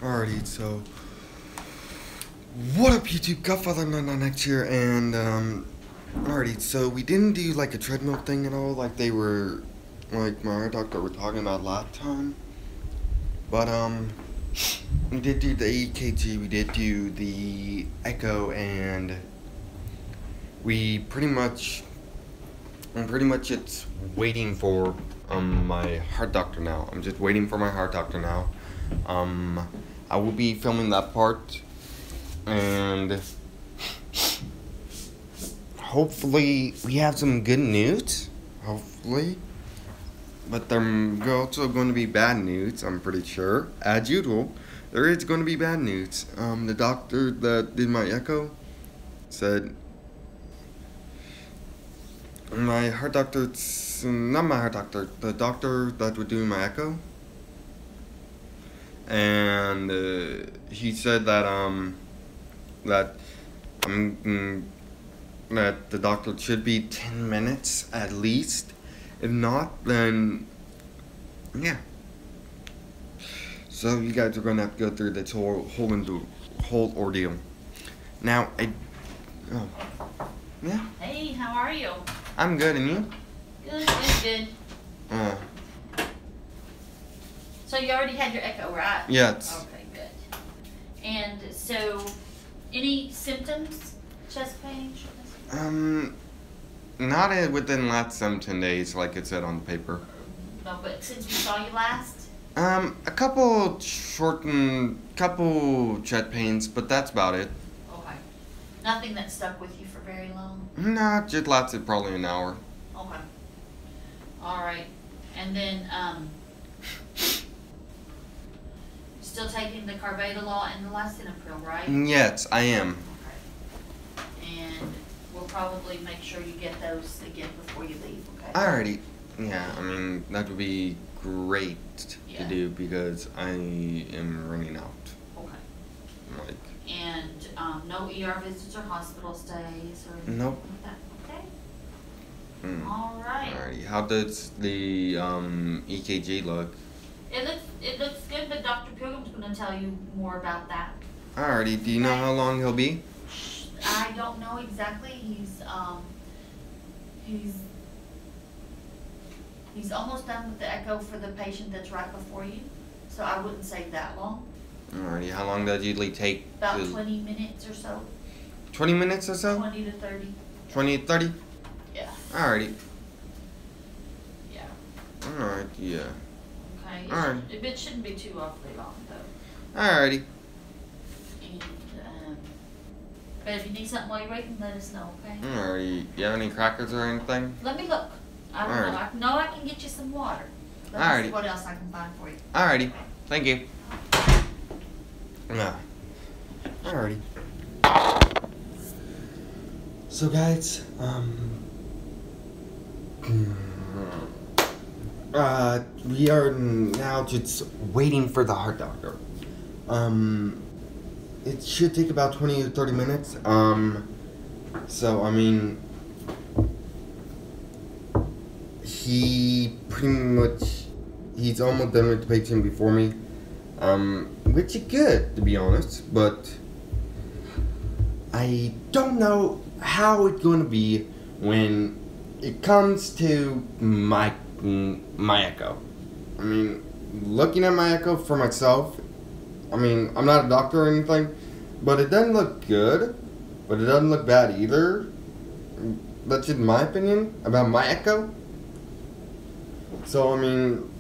Alrighty, so what up YouTube, Godfather99X here, and alrighty, so we didn't do like a treadmill thing at all, like they were, like my eye doctor were talking about last time, but we did do the EKG, we did do the echo, and I'm pretty much just waiting for my heart doctor now. I'm just waiting for my heart doctor now. I will be filming that part, and hopefully we have some good news, hopefully, but there's also going to be bad news, I'm pretty sure. As usual, there is going to be bad news. The doctor that did my echo said, my heart doctor, not my heart doctor, the doctor that was doing my echo, and he said that that the doctor should be 10 minutes at least. If not, then yeah. So you guys are gonna have to go through this whole ordeal. Now, yeah. Hey, how are you? I'm good, and you? Good. So you already had your echo, right? Yes. Okay, good. And so, any symptoms? Chest pain? Not within the last 10 days, like it said on the paper. No, but since we saw you last? A couple chest pains, but that's about it. Okay. Nothing that stuck with you for very long? No, just lasted probably an hour. Okay. Alright. And then, still taking the Carvedilol and the lisinopril, right? Yes, I am. Okay. And we'll probably make sure you get those again before you leave, okay? Alrighty. Yeah, I mean, that would be great to do because I am running out. Okay. Like. And no ER visits or hospital stays or anything Nope. like that, okay? Alrighty. Alright. How does the EKG look? It looks good, but Dr. Pilgrim's going to tell you more about that. Alrighty. Do you know how long he'll be? I don't know exactly. He's almost done with the echo for the patient that's right before you, so I wouldn't say that long. Alrighty. How long does it usually take? About 20 minutes or so. 20 minutes or so? 20 to 30. 20 to 30? Yeah. Alrighty. Yeah. Alright, yeah. Okay. Alright. It shouldn't be too awfully long, though. Alrighty. And, but if you need something while you're waiting, let us know, okay? Alrighty. You have any crackers or anything? Let me look. I don't know. I know I can get you some water. Let me see what else I can find for you. Alrighty. Thank you. Yeah. Alrighty. So guys, we are now just waiting for the heart doctor. It should take about 20 to 30 minutes. So I mean, he's almost done with the patient before me. Which is good, to be honest, but I don't know how it's going to be when it comes to my echo. I mean, looking at my echo for myself, I mean, I'm not a doctor or anything, but it doesn't look good, but it doesn't look bad either. That's just my opinion about my echo. So, I mean,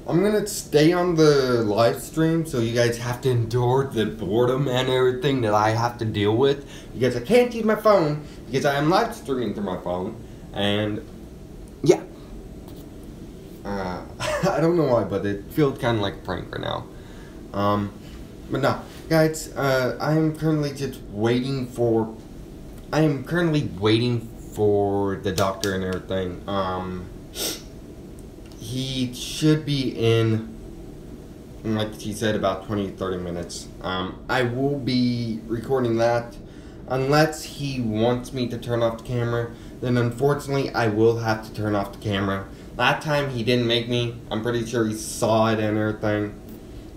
I'm gonna stay on the live stream, so you guys have to endure the boredom and everything that I have to deal with, because I can't use my phone because I am live streaming through my phone, and yeah. I don't know why, but it feels kind of like a prank right now. But no, guys, I am currently waiting for the doctor and everything. He should be in, like he said, about 20 to 30 minutes. I will be recording that. Unless he wants me to turn off the camera, then unfortunately I will have to turn off the camera. That time he didn't make me. I'm pretty sure he saw it and everything.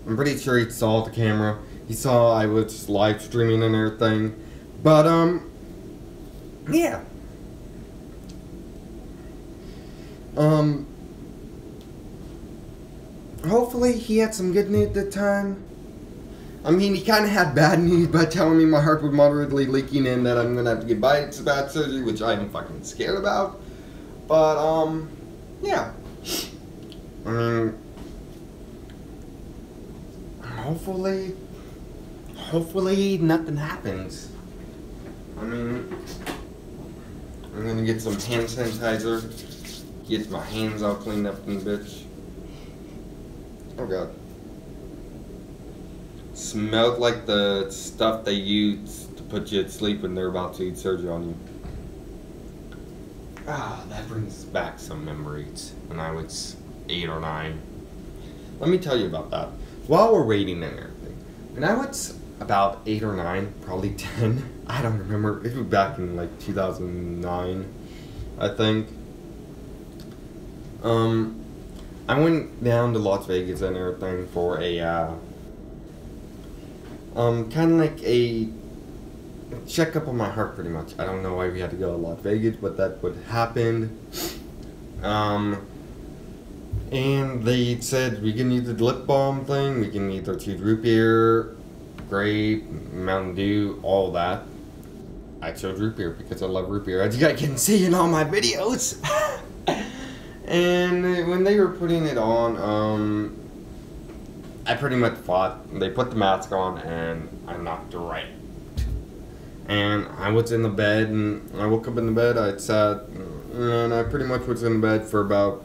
I'm pretty sure he saw the camera. He saw I was live streaming and everything. But, yeah. Hopefully he had some good news at the time. I mean, he kind of had bad news by telling me my heart was moderately leaking and that I'm gonna have to get bypass surgery, which I'm fucking scared about. But, yeah. I mean, hopefully nothing happens. I mean, I'm gonna get some hand sanitizer, get my hands all cleaned up in the bitch. Oh god. Smelled like the stuff they use to put you to sleep when they're about to do surgery on you. Ah, that brings back some memories when I was 8 or 9. Let me tell you about that. While we're waiting and everything, when I was about 8 or 9, probably 10, I don't remember, it was back in like 2009, I think. I went down to Las Vegas and everything for a, kind of like a checkup on my heart, pretty much. I don't know why we had to go to Las Vegas, but that would happen. And they said we can use the lip balm thing, we can either choose root beer, grape, Mountain Dew, all that. I chose root beer because I love root beer, as you guys can see in all my videos. And when they were putting it on, I pretty much thought they put the mask on and I knocked it right. And I was in the bed and I woke up in the bed, I sat, and I pretty much was in the bed for about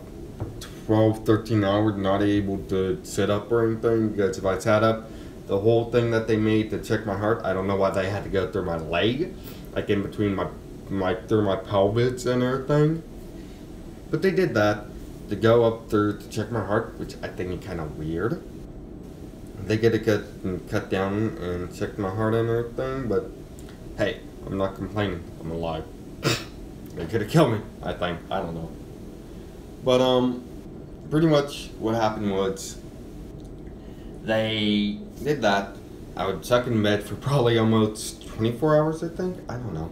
12, 13 hours, not able to sit up or anything, because if I sat up, the whole thing that they made to check my heart, I don't know why they had to go through my leg, like in between through my pelvis and everything. But they did that to go up there to check my heart, which I think is kind of weird. They get to cut down and check my heart and everything, but hey, I'm not complaining. I'm alive. They could have killed me, I think. I don't know. But, pretty much what happened was they did that. I was stuck in bed for probably almost 24 hours, I think. I don't know.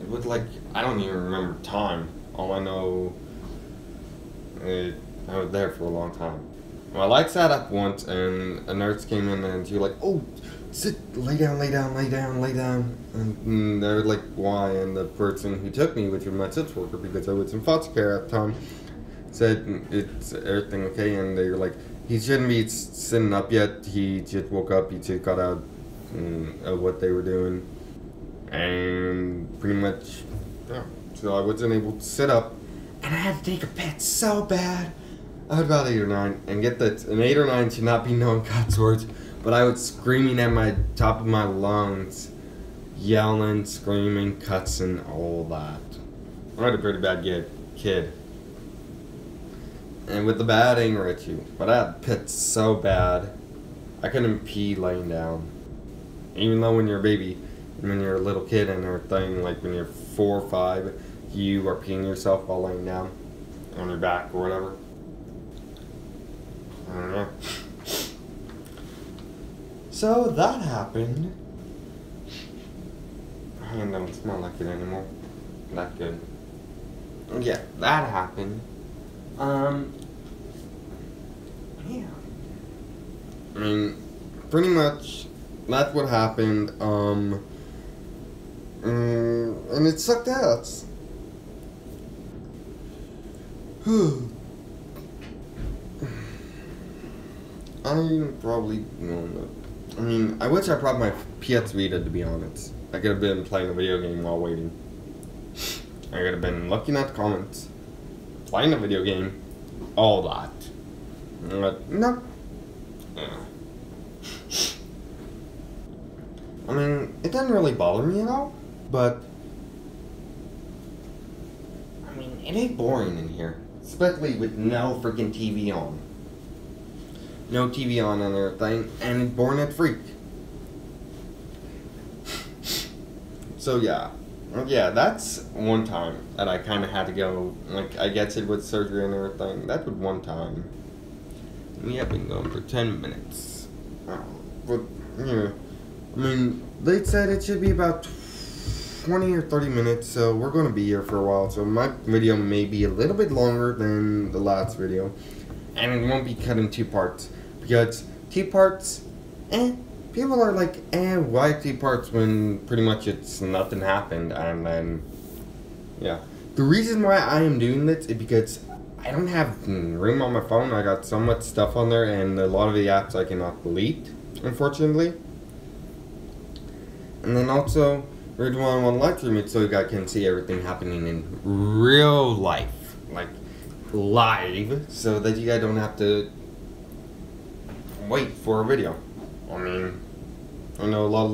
It was like, I don't even remember time. All I know, I was there for a long time. Well, I sat up once and a nurse came in and she was like, oh, sit, lay down, lay down, lay down, lay down. And they were like, why? And the person who took me, which was my social worker, because I was in foster care at the time, said, it's everything okay? And they were like, he shouldn't be sitting up yet. He just woke up, he just got out of what they were doing. And pretty much, yeah. So I wasn't able to sit up. And I had to take a piss so bad. I was about 8 or 9. And get that, an 8 or 9 should not be known cuss words. But I was screaming at my top of my lungs. Yelling, screaming, cussing, all that. I had a pretty bad kid. And with the bad anger at you. But I had pits so bad. I couldn't pee laying down. Even though when you're a baby, when you're a little kid and everything, like when you're 4 or 5, you are peeing yourself while laying down on your back or whatever. I don't know. So that happened. My hand don't smell like it anymore. That good. Yeah, that happened. Yeah. I mean, pretty much that's what happened. And it sucked ass. I probably won't. I mean, I wish I brought my PS Vita, to be honest. I could have been playing a video game while waiting. I could have been looking at the comments, playing a video game, all that. But, no. I mean, it doesn't really bother me at all, but I mean, it ain't boring in here, especially with no freaking TV on. No TV on and everything, and it's boring at freak. So yeah, that's one time that I kind of had to go. Like, I guess it was surgery and everything. That was one time. We have been going for 10 minutes. But, yeah. I mean, they said it should be about 20 or 30 minutes, so we're going to be here for a while. So my video may be a little bit longer than the last video. And it won't be cut in 2 parts. Because 2 parts, people are like, why 2 parts when pretty much it's nothing happened. And then, yeah. The reason why I am doing this is because I don't have room on my phone. I got so much stuff on there, and a lot of the apps I cannot delete, unfortunately. And then also, the reason why I want to live stream it so you guys can see everything happening in real life, like live, so that you guys don't have to wait for a video. I mean, I know a lot of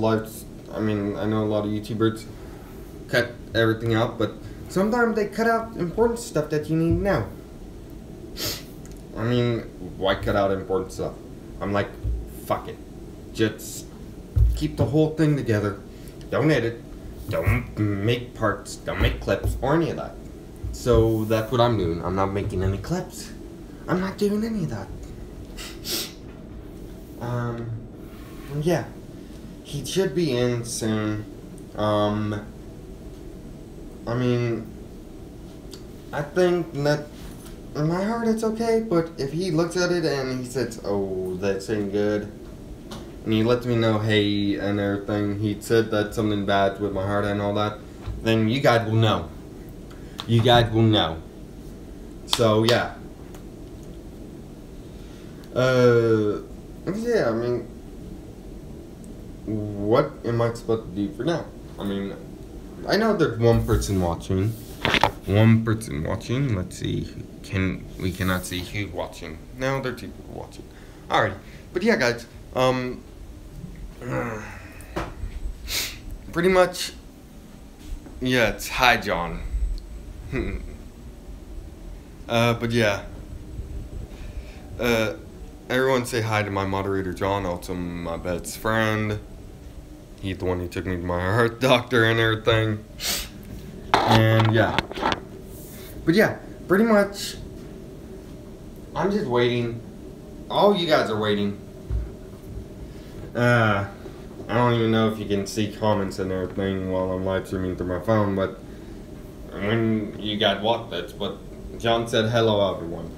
I know a lot of YouTubers cut everything out, but sometimes they cut out important stuff that you need to know. I mean, why cut out important stuff? I'm like, fuck it. Just keep the whole thing together. Don't edit. Don't make parts. Don't make clips or any of that. So that's what I'm doing. I'm not making any clips. I'm not doing any of that. Yeah. He should be in soon. I mean, I think that in my heart it's okay, but if he looks at it and he says, oh, that's ain't good, and he lets me know, hey, and everything, he said that something bad with my heart and all that, then you guys will know. You guys will know. So, yeah. Yeah, I mean, what am I supposed to do for now? I mean, I know there's one person watching. One person watching. Let's see. We cannot see who's watching. No, there are 2 people watching. Alright. But yeah, guys. Pretty much. Yeah, it's hi, John. But yeah. Everyone say hi to my moderator, John. Also, my best friend. He's the one who took me to my heart doctor and everything. And yeah. But yeah, pretty much, I'm just waiting. All you guys are waiting. I don't even know if you can see comments and everything while I'm live streaming through my phone, but when you guys watch this, but John said hello everyone.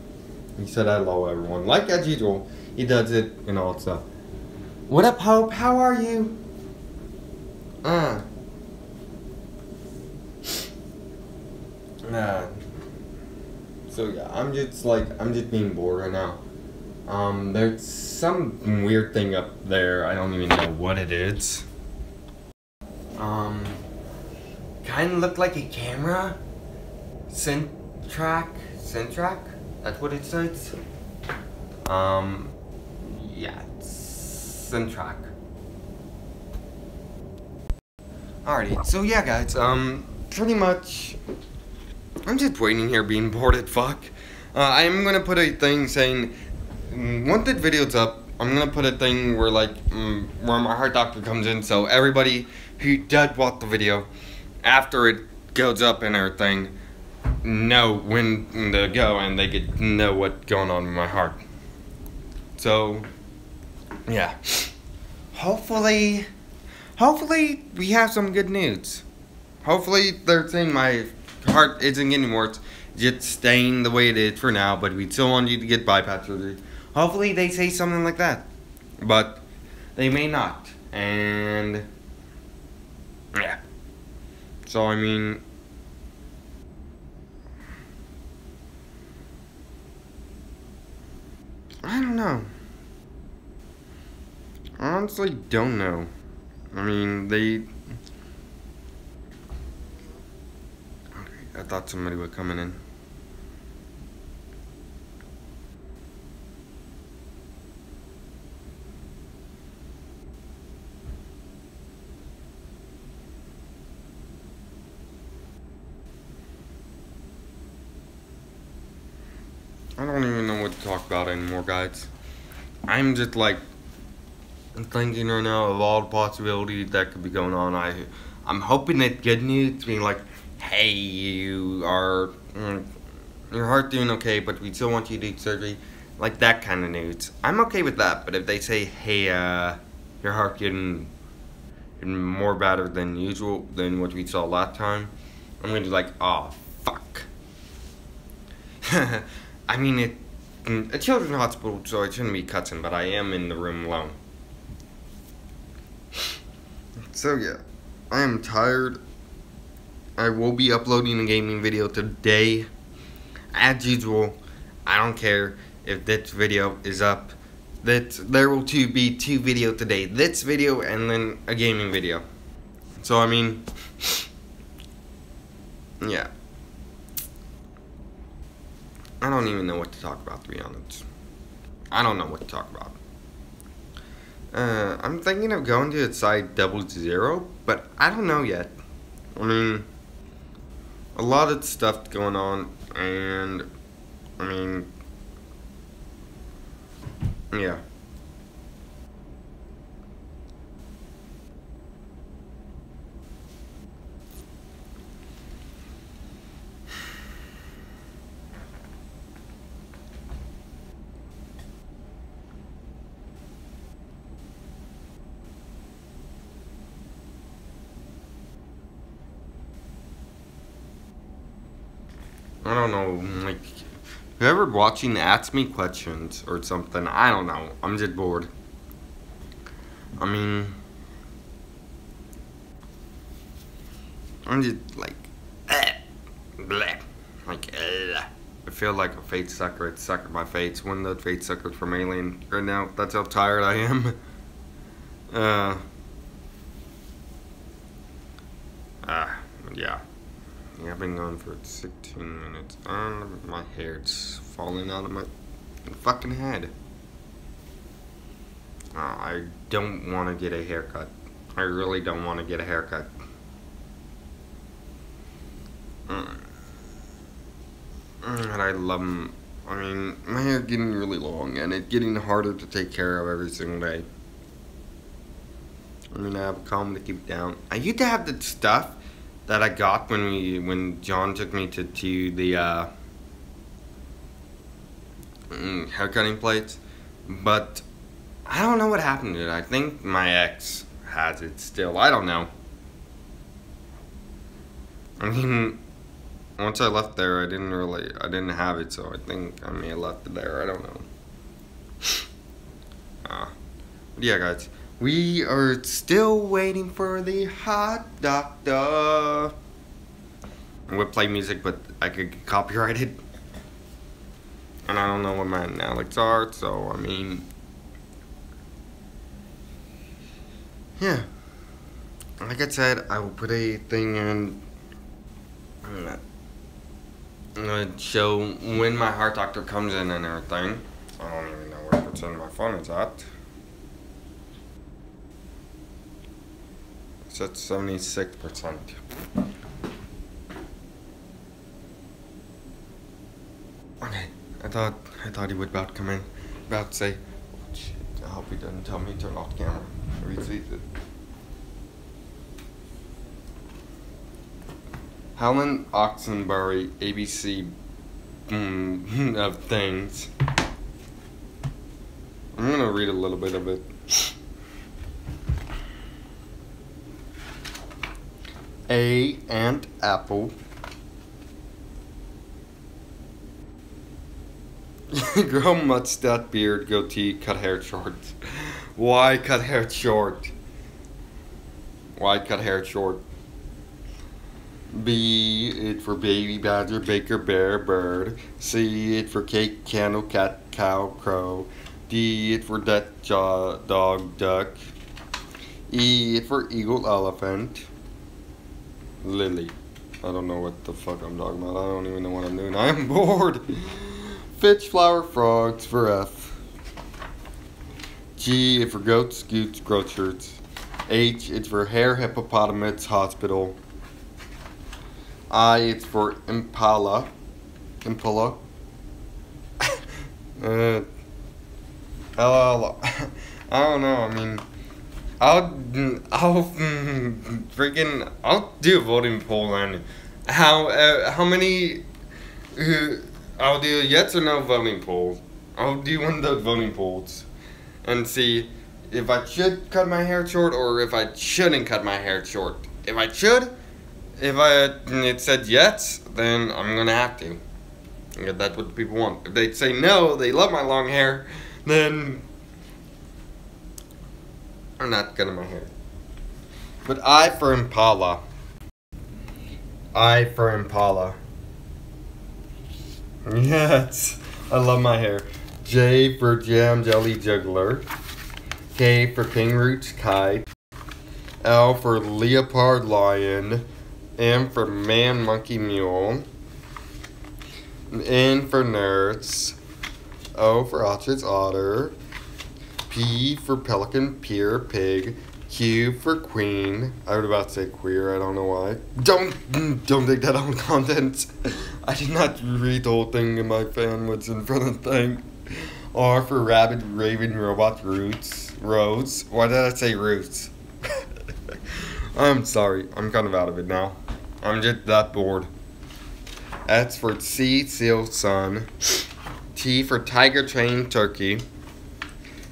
He said hello everyone. Like as usual, he does it and all stuff. What up, Hope? How are you? So yeah, I'm just being bored right now. There's some weird thing up there. I don't even know what it is. Kinda look like a camera. Centrac? That's what it says. Yeah, it's Centrac. Alrighty, so yeah guys, pretty much, I'm just waiting here being bored as fuck. I'm gonna put a thing saying, once the video's up, I'm gonna put a thing where where my heart doctor comes in, so everybody who does watch the video, after it goes up and everything, know when to go and they could know what's going on with my heart. So, yeah. Hopefully we have some good news. Hopefully they're saying my heart isn't getting worse, just staying the way it is for now, but we still want you to get bypass surgery. Hopefully they say something like that, but they may not, and yeah. So I mean, I don't know. I honestly don't know. I mean, I thought somebody was coming in. I don't even know what to talk about anymore, guys. I'm just thinking right now of all the possibilities that could be going on. I'm hoping it's good news, being like, hey, your heart doing okay, but we still want you to do surgery. like that kind of nudes, I'm okay with that. But if they say, hey, your heart getting more better than usual than what we saw last time, I'm gonna be like, oh fuck. I mean, a children's hospital, so it shouldn't be cussing, but I am in the room alone. So yeah, I am tired. I will be uploading a gaming video today. As usual, I don't care if this video is up. There will be two videos today. This video and then a gaming video. So I mean, yeah. I don't even know what to talk about, to be honest. I don't know what to talk about. I'm thinking of going to Site 00, but I don't know yet. I mean, a lot of stuff going on, and I mean, yeah. I don't know, like, whoever watching ask me questions or something, I don't know. I'm just bored. I mean, I'm just like, bleh. Like, I feel like a fate sucker. It sucked my face. One of the fate suckers from Alien right now. That's how tired I am. Yeah. Yeah, I've been going for 16 minutes. My hair's falling out of my fucking head. I don't want to get a haircut. I really don't want to get a haircut. And I love them. I mean, my hair's getting really long, and it's getting harder to take care of every single day. I mean, I have a comb to keep it down. I used to have the stuff that I got when John took me to the hair cutting place, but I don't know what happened to it. I think my ex has it still. I don't know. I mean, once I left there, I didn't have it, so I think I may have left it there. I don't know. But yeah, guys. We are still waiting for the hot doctor. I would play music, but I could get copyrighted. And I don't know what my analytics are, so I mean, yeah. Like I said, I will put a thing in. I'm gonna show when my heart doctor comes in and everything. I don't even know where percent my phone is at. It's at 76%. Okay, I thought he would about come in, about to say, oh shit, I hope he doesn't tell me to turn off the camera. Or he sees it. Helen Oxenbury, ABC of things. I'm gonna read a little bit of it. A and apple. Grow mustache, beard, goatee, cut hair short. Why cut hair short? Why cut hair short? B, it for baby, badger, baker, bear, bird. C, it for cake, candle, cat, cow, crow. D, it for duck, dog, duck. E, it for eagle, elephant. Lily. I don't know what the fuck I'm talking about. I don't even know what I'm doing. I am bored. Fish, flower, frogs for F. G, it for goats, scoots, goat shirts. H, it's for hare, hippopotamus, hospital. I, it's for impala. Impala. L, I don't know. I mean, I'll do a voting poll and how many I'll do a yes or no voting poll I'll do one of those voting polls and see if I should cut my hair short or if I shouldn't cut my hair short. If I should, it said yes, then I'm gonna have to. Yeah, that's what the people want. If they say no, they love my long hair, then I'm not cutting my hair. But I for Impala. I for Impala. Yes, I love my hair. J for Jam Jelly Juggler. K for King Roots Kite. L for Leopard Lion. M for Man Monkey Mule. N for Nerds. O for Ostrich Otter. P for Pelican Pier Pig. Q for Queen. I was about to say queer, I don't know why. Don't take that on content. I did not read the whole thing in my fan what's in front of the thing. R for Rabbit Raven Robot Rose. Why did I say Roots? I'm sorry, I'm kind of out of it now. I'm just that bored. S for Sea Seal Sun. T for Tiger Train Turkey.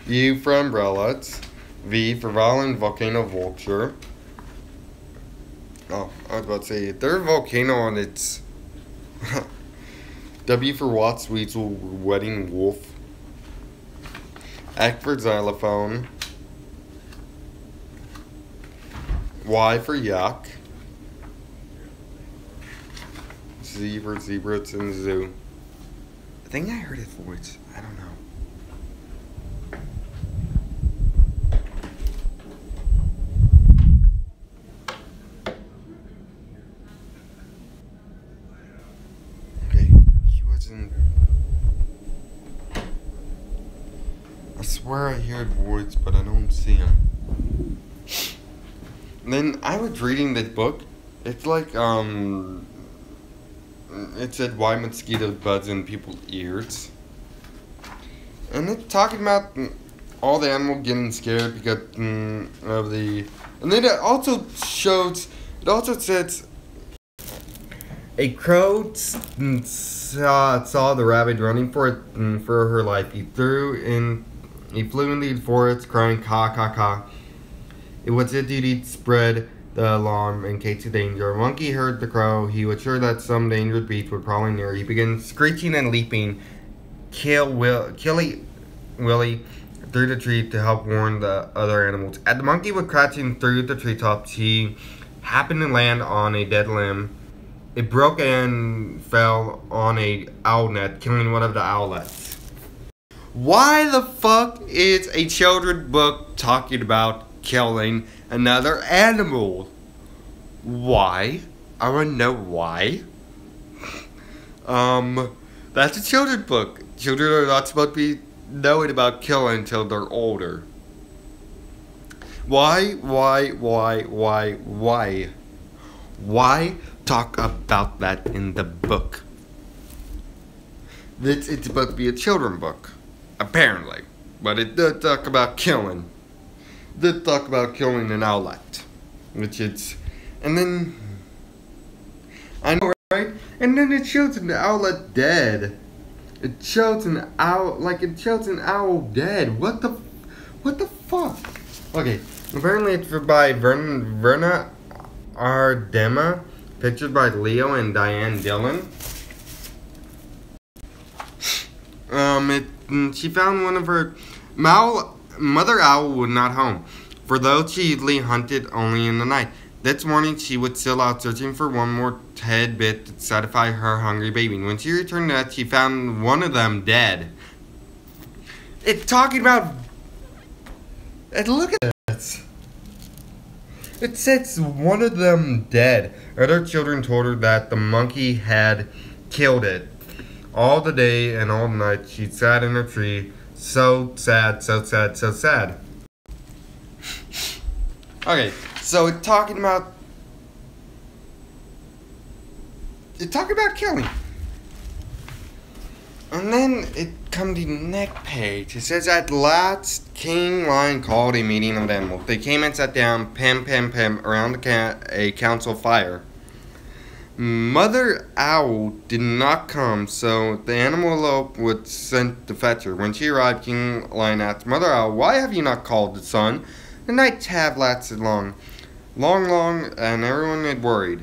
U for Umbrellas. V for Violent Volcano Vulture. Oh, I was about to say, there's a volcano on its... W for Watts Weasel Wedding Wolf. X for Xylophone. Y for Yuck. Z for Zebra, it's in the zoo. I think I heard his voice. I don't know. I swear I hear voice, but I don't see him. And then I was reading this book. It's like, it said why mosquitoes buzz in people's ears. And it's talking about all the animals getting scared because of the... And then it also says a crow saw the rabbit running for her life. He flew into the forest crying caw caw caw. It was his duty to spread the alarm in case of danger. A monkey heard the crow. He was sure that some dangerous beast was probably near. He began screeching and leaping, Willie through the tree to help warn the other animals. As the monkey was crouching through the treetops, he happened to land on a dead limb. It broke and fell on a owl net, killing one of the owlets. Why the fuck is a children's book talking about killing another animal? Why? I want to know why. That's a children's book. Children are not supposed to be knowing about killing until they're older. Why talk about that in the book? It's supposed to be a children's book, apparently. But it does talk about killing. It does talk about killing an owlet. Which it's... And then... I know, right? And then it shows an owlet dead. It shows an owl... Like, it shows an owl dead. What the fuck? Okay. Apparently it's by Verna Ardema. Pictured by Leo and Diane Dillon. She found one of her... Mother owl was not home. For though she usually hunted only in the night. This morning she was still out searching for one more tidbit to satisfy her hungry baby. When she returned to that, she found one of them dead. It's talking about... And look at this. It says one of them dead. Other children told her that the monkey had killed it. All the day and all night she sat in a tree. So sad, so sad, so sad. Okay, so it's talking about killing. And then it comes to the next page. It says, at last, King Lion called a meeting of animals. They came and sat down, around a council fire. Mother Owl did not come, so the animal was sent to fetch her. When she arrived, King Lion asked, "Mother Owl, why have you not called the sun? The nights have lasted long, and everyone is worried."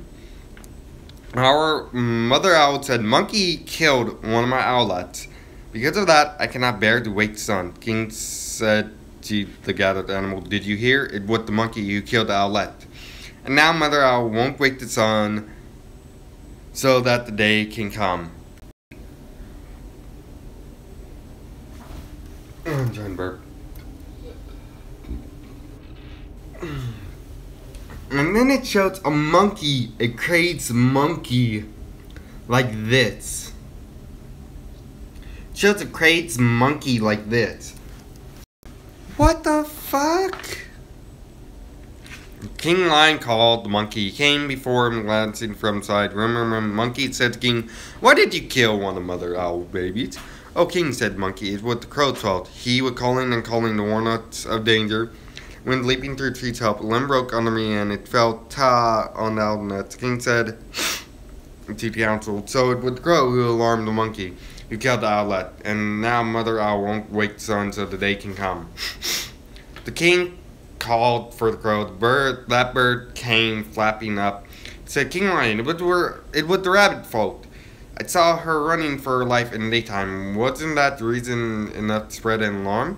Our Mother Owl said, "Monkey killed one of my owlets. Because of that, I cannot bear to wake the sun." King said to the gathered animal, "Did you hear? It was the monkey who killed the owlet. And now Mother Owl won't wake the sun so that the day can come." I'm trying to burp. And then it shows a monkey. It creates a monkey like this. It shows it creates a monkey like this. What the fuck? King Lion called the monkey. He came before him, glancing from side. Monkey said to King, "Why did you kill one of Mother Owl babies?" "Oh, King," said Monkey, "it was the crow's fault. He was calling and calling to warn us of danger. When leaping through trees to help, a limb broke under me and it fell on the outlet." King said to the council, "So it was the crow who alarmed the monkey, who killed the owlet, and now Mother Owl won't wake the sun so the day can come." The king called for the crow. That bird came flapping up. It said, "King Lion, it was the rabbit's fault. I saw her running for her life in the daytime. Wasn't that reason enough to spread an alarm?"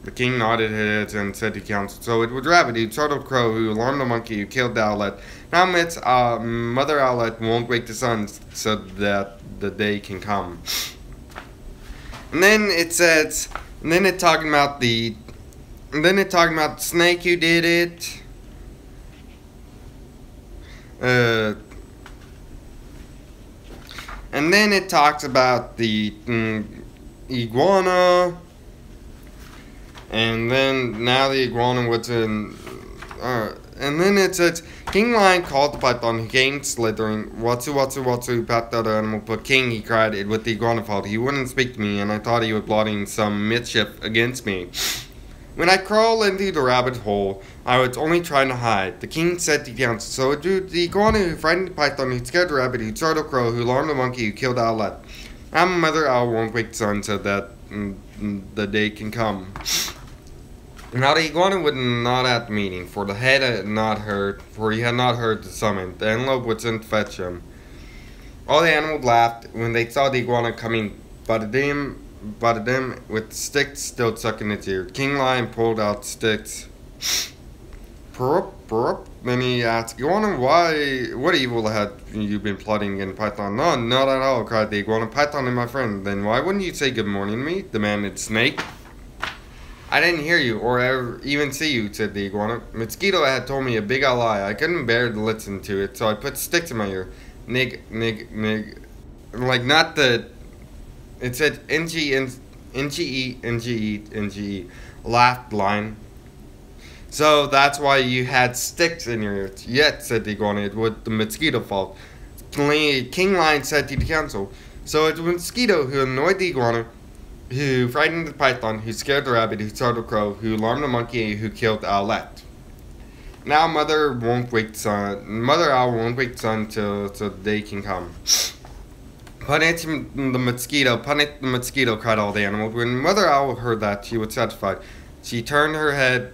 The king nodded his head and said to council, "So it was rabbit who startled crow, who alarmed the monkey, who killed the owlet. Now Mother Owlet won't wake the sun so that the day can come." And then it says, and then it's talking about the snake who did it. And then it talks about the iguana. And then now the iguana was in. And then it says, King Lion called the python, who came slithering. "Watsu, watsu, watsu," pat the other animal. "But King," he cried, "it was the iguana fault. He wouldn't speak to me, and I thought he was plotting some mischief against me. When I crawled into the rabbit hole, I was only trying to hide." The king said to the council, "So it was the iguana who frightened the python, who scared the rabbit, who startled the crow, who alarmed the monkey, who killed the owlet. Now Mother Owl won't wake the sun so that the day can come." Now the iguana was not at the meeting, for he had not heard the summons. The antelope was sent to fetch him. All the animals laughed when they saw the iguana coming, but them with sticks still stuck in its ear. King Lion pulled out sticks. Then he asked, "Iguana, what evil had you been plotting against Python?" "No, not at all," cried the iguana. "Python is my friend." "Then why wouldn't you say good morning to me?" demanded Snake. "I didn't hear you, or ever even see you," said the iguana. "Mosquito had told me a big lie. I couldn't bear to listen to it, so I put sticks in my ear. Nig, nig, nig." Like, not the... It said NGE, laughed Lion. "So that's why you had sticks in your ears." "Yes," said the iguana, "it was the mosquito fault." King Lion said to the council, "So it was mosquito who annoyed the iguana, who frightened the python, who scared the rabbit, who startled the crow, who alarmed the monkey, who killed the owlet. Now Mother Owl won't wake the sun till the day can come." "Punish the mosquito, cried all the animals. When Mother Owl heard that, she was satisfied. She turned her head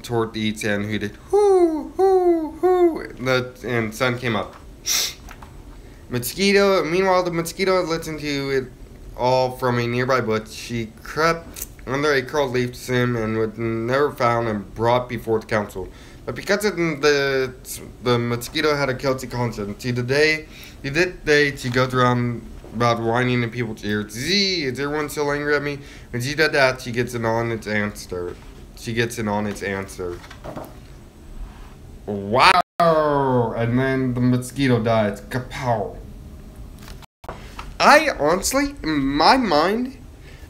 toward the east and hooted, "Hoo, hoo, hoo," and the sun came up. Meanwhile, the mosquito listened to it all from a nearby bush. She crept under a curled leaf stem and was never found and brought before the council. But because the mosquito had a guilty conscience, to this day she goes around about whining in people's ears. "Gee, is everyone still angry at me?" When she did that, she gets in on its answer. Wow! And then the mosquito dies. Kapow! I honestly, in my mind,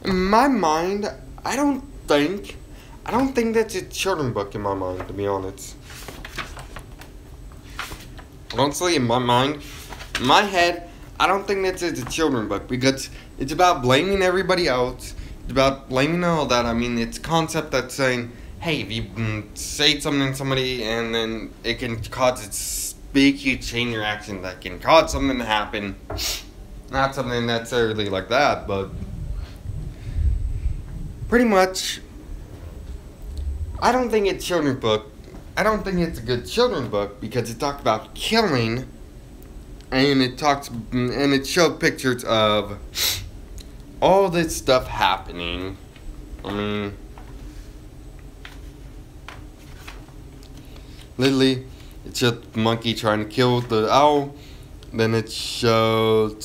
I don't think that's a children's book in my mind, to be honest. Honestly, in my mind, in my head, I don't think that's a children's book, because it's about blaming everybody else. It's about blaming all that. I mean, it's a concept that's saying, hey, if you say something to somebody and then it can cause big, huge chain reaction that can cause something to happen. Not something necessarily like that, but pretty much, I don't think it's a children's book. I don't think it's a good children's book because it talked about killing, and it showed pictures of all this stuff happening. I mean, literally, it showed the monkey trying to kill the owl. Then it showed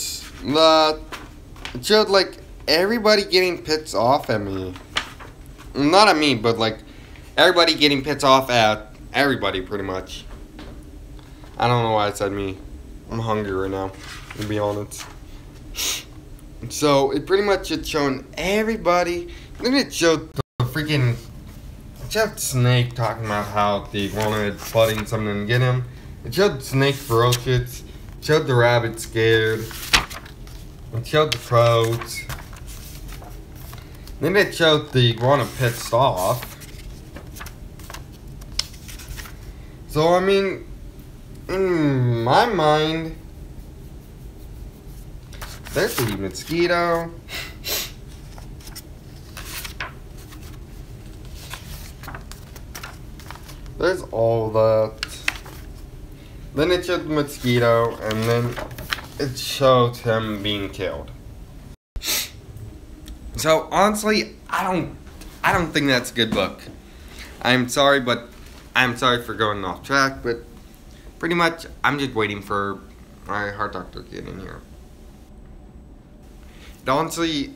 like everybody getting pissed off at me. Not at me, but like everybody getting pissed off at everybody, pretty much. I don't know why I said me. I'm hungry right now, to be honest. So it pretty much just showing everybody. Then it showed the freaking. It showed Snake talking about how the iguana is flooding something to get him. It showed Snake ferocious. It showed the rabbit scared. It showed the crows. Then it showed the iguana pissed off. So I mean, in my mind, there's the mosquito. There's all that. Then it showed the mosquito, and then it showed him being killed. So honestly, I don't think that's a good book. I'm sorry for going off track, but pretty much I'm just waiting for my heart doctor to get in here. And honestly,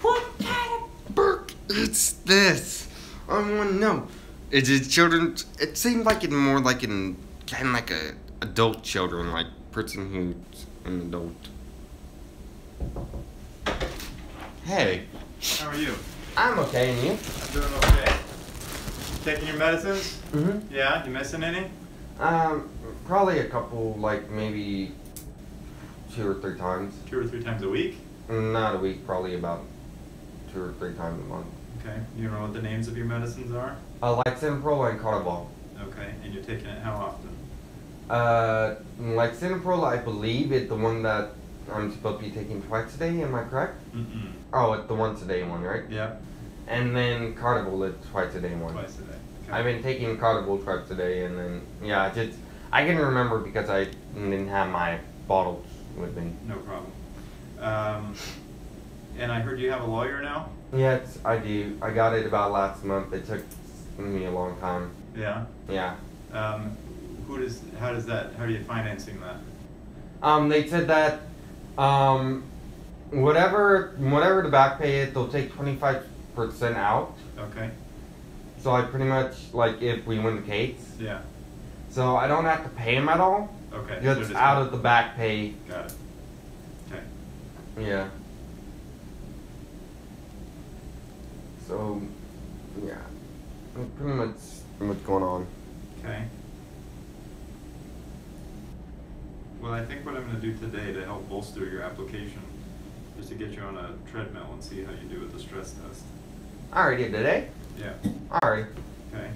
what kind of book is this? I want to know. Is it children's? It seems like it's more like kind of like a adult children, like person who's an adult. Hey. How are you? I'm okay, and you? I'm doing okay. Taking your medicines? Mm-hmm. Yeah, you missing any? Probably a couple, like maybe 2 or 3 times. 2 or 3 times a week? Not a week, probably about 2 or 3 times a month. Okay. You know what the names of your medicines are? Lexapro and Cardamom. Okay. And you're taking it how often? Lexapro, I believe, is the one that I'm supposed to be taking twice a day. Am I correct? Mm-mm. Oh, it's the once a day one, right? Yeah. And then Cardamom is twice a day one. Twice a day. Okay. I've been taking Cardamom twice a day, and then I can remember because I didn't have my bottles with me. No problem. And I heard you have a lawyer now? Yes, I do. I got it about last month. It took me a long time. Yeah. Yeah. How are you financing that? They said that, whatever the back pay is, they'll take 25% out. Okay. So I pretty much, like, if we win the case. Yeah. So I don't have to pay them at all. Okay. It's So out of the back pay. Got it. Okay. Yeah. So, yeah. That's pretty much what's going on. Okay. Well, I think what I'm going to do today to help bolster your application is to get you on a treadmill and see how you do with the stress test. I already did today. Yeah. Alright. Okay.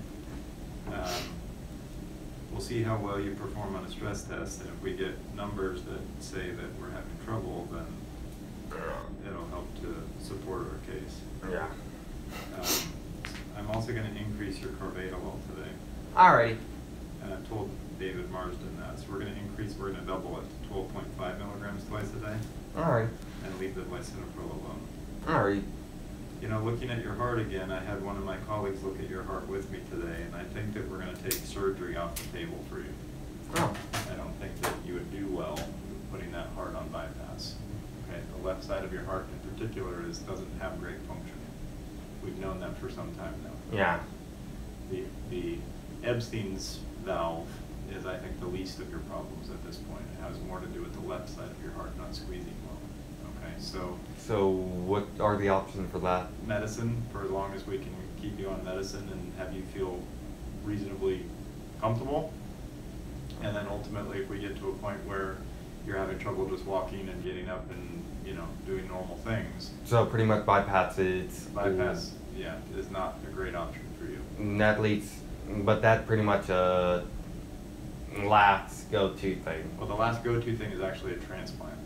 We'll see how well you perform on a stress test, and if we get numbers that say that we're having trouble, then it'll help to support our case. Yeah. I'm also going to increase your carvedilol today. Alrighty. And I've told David Marsden that. So we're going to double it to 12.5 milligrams twice a day. Alright. And leave the lisinopril alone. Alright. You know, looking at your heart again, I had one of my colleagues look at your heart with me today, and I think that we're going to take surgery off the table for you. Oh. I don't think that you would do well putting that heart on bypass. Okay, the left side of your heart in particular doesn't have great function. We've known that for some time now. Yeah. The Ebstein's valve is, I think, the least of your problems at this point. It has more to do with the left side of your heart not squeezing well. Okay, So what are the options for that? medicine, for as long as we can keep you on medicine and have you feel reasonably comfortable. And then ultimately, if we get to a point where you're having trouble just walking and getting up and, doing normal things. So pretty much bypass Bypass, yeah, is not a great option for you. That leads, but that pretty much last go-to thing. Well, the last go-to thing is actually a transplant,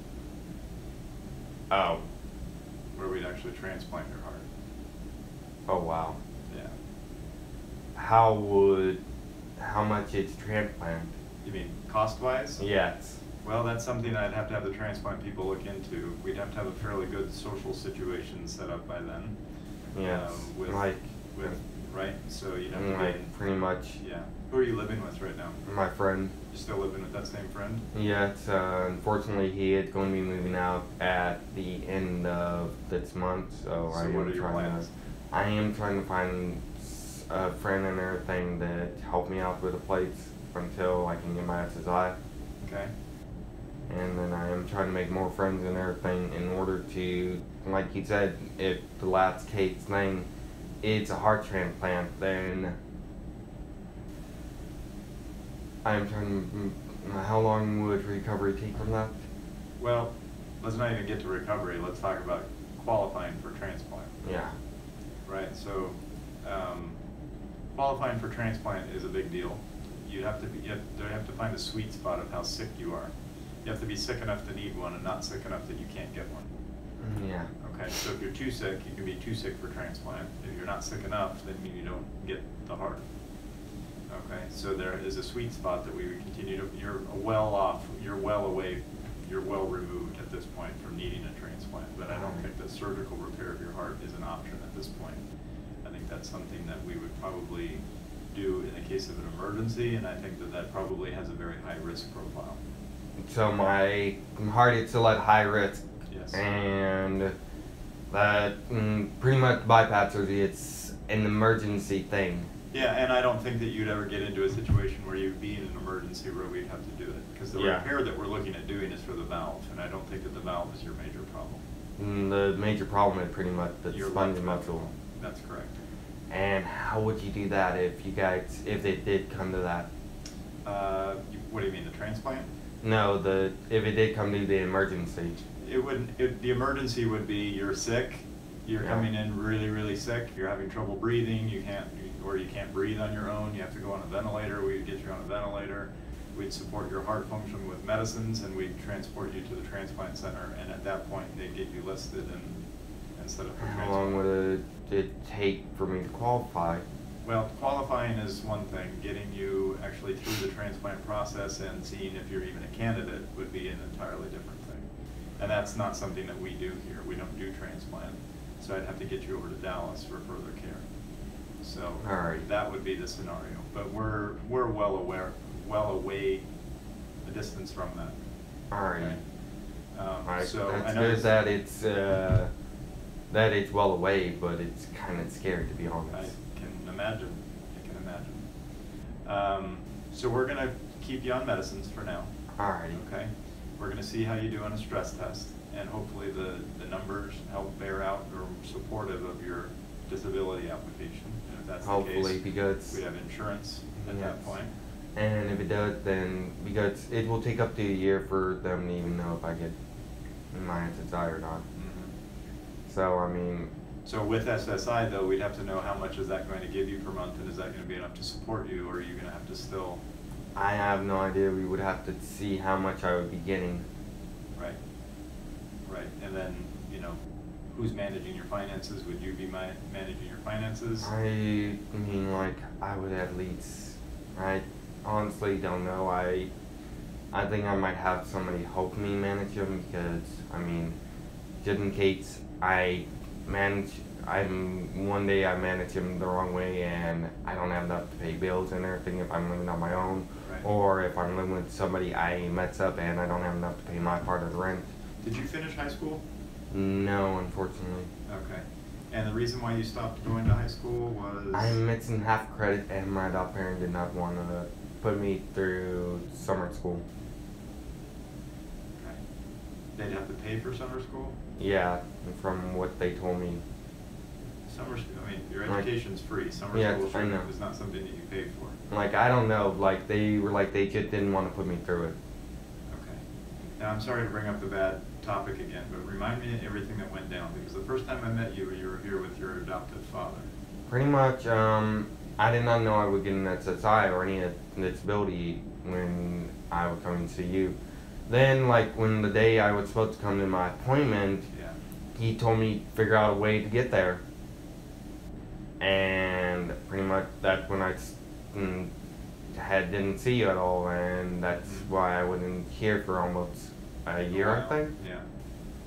Oh. where we'd actually transplant your heart. Oh wow. Yeah. How much is transplant? You mean cost-wise? Yes. Well, that's something I'd have to have the transplant people look into. We'd have to have a fairly good social situation set up by then. Yes. With, right? So you'd have to like pretty much. Yeah. Who are you living with right now? My friend. You still living with that same friend? Yes. Unfortunately, he is going to be moving out at the end of this month. So what are your plans? I am trying to find a friend and everything that help me out with a place until I can get my SSI. Okay. And then I am trying to make more friends and everything in order to, like you said, if the last case thing is a heart transplant, then I am trying to, how long would recovery take from that? Well, let's not even get to recovery. Let's talk about qualifying for transplant. Yeah. Right, so qualifying for transplant is a big deal. You have to find a sweet spot of how sick you are. You have to be sick enough to need one and not sick enough that you can't get one. Yeah. Okay, so if you're too sick, you can be too sick for transplant. If you're not sick enough, then you don't get the heart. Okay, so there is a sweet spot that we would continue to, you're well off, you're well away, you're well removed at this point from needing a transplant. But I don't think that surgical repair of your heart is an option at this point. I think that's something that we would probably do in the case of an emergency, and I think that that probably has a very high risk profile. So my heart is still at high risk. Yes. And that pretty much bypass surgery, it's an emergency thing. Yeah, and I don't think that you'd ever get into a situation where you'd be in an emergency where we'd have to do it. Because the repair that we're looking at doing is for the valve, and I don't think that the valve is your major problem. The major problem is pretty much the Your sponge left muscle. That's correct. And how would you do that if if it did come to that? What do you mean, the transplant? No, if it did come to the emergency. The emergency would be you're sick, you're Yeah. coming in really, really sick, you're having trouble breathing, you can't breathe on your own, you have to go on a ventilator, we'd get you on a ventilator, we'd support your heart function with medicines, and we'd transport you to the transplant center, and at that point, they'd get you listed and set up for transplant. How long would it take for me to qualify? Well, qualifying is one thing. Getting you actually through the transplant process and seeing if you're even a candidate would be an entirely different thing. And that's not something that we do here. We don't do transplant. So I'd have to get you over to Dallas for further care. So that would be the scenario. But we're well away a distance from that. Alright. Okay? So that's I know good that it's well away, but it's kind of scary, to be honest. I can imagine. So we're going to keep you on medicines for now. Alrighty. Okay? We're going to see how you do on a stress test, and hopefully the numbers help bear out or supportive of your disability application. And if that's Hopefully, the case, because we have insurance at that point. And if it does, then because it will take up to a year for them to even know if I get my SSI or not. Mm-hmm. So I mean. So with SSI though, we'd have to know how much is that going to give you per month, and is that going to be enough to support you, or are you going to have to still? I have no idea. We would have to see how much I would be getting. Right. Right, and then who's managing your finances? Would you be managing your finances? I mean, like, I would at least. I honestly don't know. I think I might have somebody help me manage them because I mean, just in case one day I manage them the wrong way and I don't have enough to pay bills and everything if I'm living on my own, right. Or if I'm living with somebody I mess up and I don't have enough to pay my part of the rent. Did you finish high school? No, unfortunately. Okay. And the reason why you stopped going to high school was? I'm missing half credit and my adopted parent did not want to put me through summer school. Okay. They'd have to pay for summer school? Yeah, from what they told me. Your education's free. Summer school is not something that you pay for. Like, I don't know. Like, they just didn't want to put me through it. Okay. Now, I'm sorry to bring up the bad topic again, but remind me of everything that went down, because the first time I met you, you were here with your adoptive father. Pretty much, I did not know I would get an SSI or any disability when I would come and see you. Then, like, when the day I was supposed to come to my appointment, Yeah. he told me to figure out a way to get there. And pretty much that's when I didn't see you at all, and that's why I wasn't here for almost a year, I think. Yeah.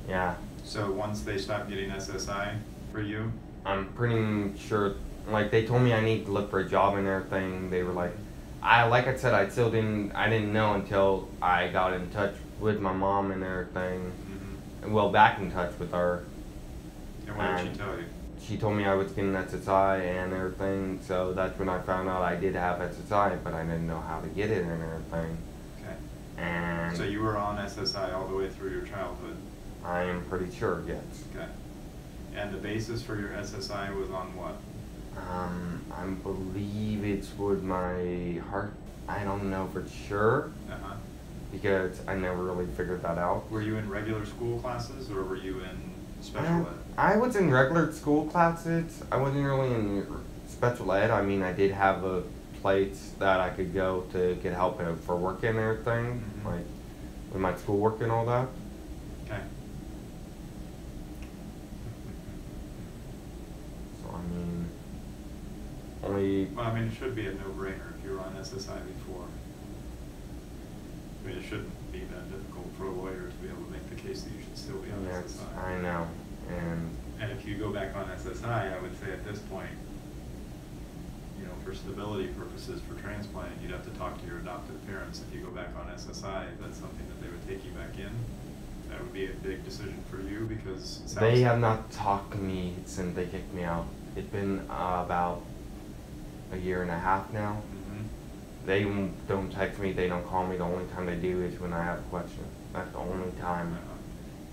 Yeah. So once they stopped getting SSI for you, I'm pretty sure, like, they told me I need to look for a job and everything. They were like, like I said, I didn't know until I got in touch with my mom and everything. Well, back in touch with her. and what did she tell you? She told me I was getting SSI and everything, so that's when I found out I did have SSI, but I didn't know how to get it and everything. Okay. And So you were on SSI all the way through your childhood? I am pretty sure, yes. Okay. And the basis for your SSI was on what? I believe it's with my heart. I don't know for sure Uh-huh. because I never really figured that out. Were you in regular school classes or were you in special ed? I was in regular school classes. I wasn't really in special ed. I mean, I did have a place that I could go to get help for work and everything, Mhm. like with my schoolwork and all that. Okay. So, I mean, only. Well, I mean, it should be a no-brainer if you were on SSI before. I mean, it shouldn't be that difficult for a lawyer to be able to make the case that you should still be on Yes, SSI. I know. And if you go back on SSI, I would say at this point, you know, for stability purposes for transplant, you'd have to talk to your adoptive parents. If you go back on SSI, if that's something that they would take you back in, that would be a big decision for you because it sounds They have not talked to me since they kicked me out. It's been about a year and a half now. Mhm. They don't text me, they don't call me. The only time they do is when I have a question. That's the only time.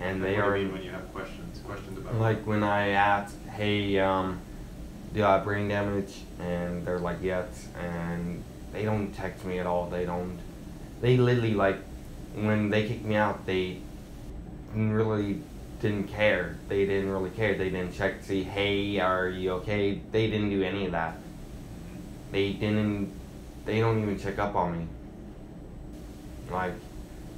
And they what are do you mean when you have questions? Questions about like when I ask, hey, do I have brain damage? And they're like, yes. And they don't text me at all. They literally, like, when they kicked me out, they really didn't care. They didn't really care. They didn't check to see, hey, are you okay? They didn't do any of that. They don't even check up on me. Like,